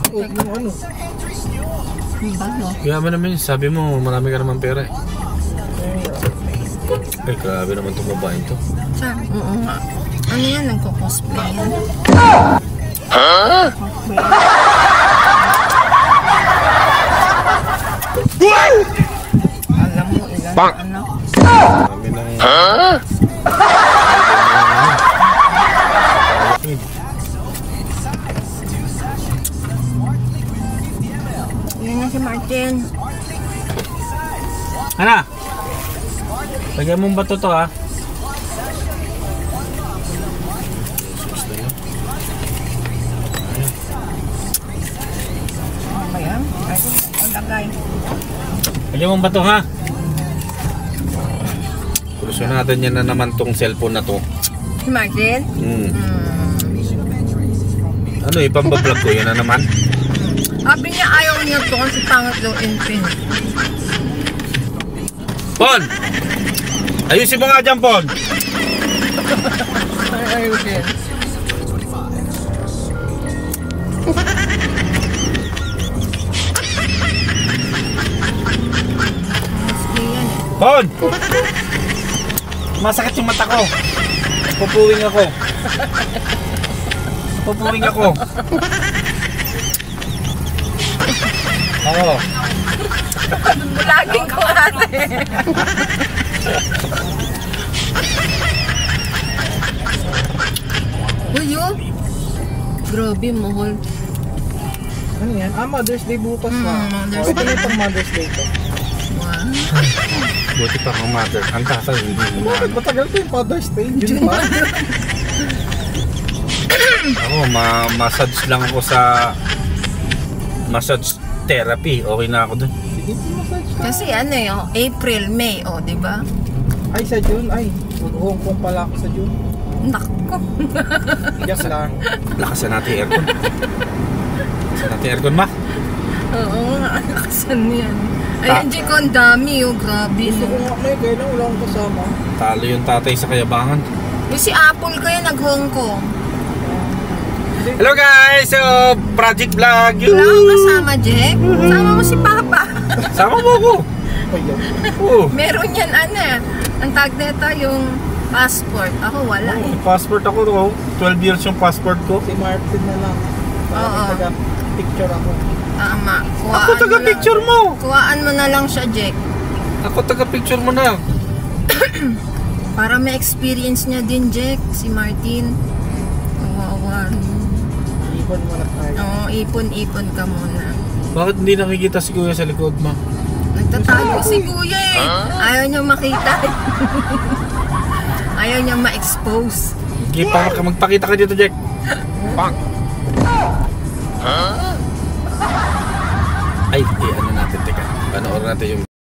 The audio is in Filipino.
Huwag mo ano. Kaya mo naman, sabi mo, marami ka naman pera eh. Ay, grabe naman itong babae ito. Saan? Oo nga. Ano yan? Nagko-cosplay yan? Alam mo, ilan na anak. Marami na yan. Yan na si Martin. Ana! Lagyan mong bato to ha. Ano ba yan? Ay, ang lagay. Lagyan mong bato ha. Kursunatan niya na naman tong cellphone na to. Si Martin? Ano ipambablog ko, yan na naman. Sabi niya ayaw niya to kasi pangit daw in pin. Pon! Ayusin mo nga dyan, Pon! Ayusin. Pon! Masakit yung mata ko. Pupuwing ako. Pupuwing ako. Oo. Laging ko ate. Uy, oh. Grabe, mahal. Ano yan? Mother's Day bukas na. Mother's Ito na itong Mother's Day to. Wow. Buti pa kung mother. Ang tatay, hindi mo Bakit ano. matagal to yung Father's Day? June ba? Ako, massage lang ako sa massage therapy. Okay na ako dun. Sige, massage ka. Kasi ano yun, April, May, oh, di ba? Ay, sa June. Ay, mag-Hong Kong pala ako sa June. Nako. Gas lang. Lakasan natin yung aircon. Lakasan natin yung aircon, ma. Oo nga, nakasan yan. Ayan, Jeko, ang dami, oh, grabe. Gusto ko nga may kaya lang wala akong kasama. Talo yung tatay sa kayabangan. Yung si Apple kaya nag-Hong Kong. Hello guys! So, project vlog! Wala akong kasama, Jek. Sama mo si Papa. Sama mo ako! Ayan. Oh, Meron yan, ano, ang tag nito yung passport. Ako wala eh. passport ako to. 12 years yung passport ko. Si Martin na lang. Oo. Taga-picture ako. Tama. Ako taga-picture mo! Kuhaan mo na lang siya, Jek. Ako taga-picture mo na. Para may experience niya din, Jek, si Martin. Kawawa. Ibon mo na tayo. Oo, ipon-ipon ka muna. Bakit hindi nakikita si Kuya sa likod, ma? Nagtatago si Kuya eh. Ayaw niya makita. Ayaw niya ma-expose. Sige, magpakita ka dito, Jack. Pang! Ay, ano natin, teka. Panoorin natin yung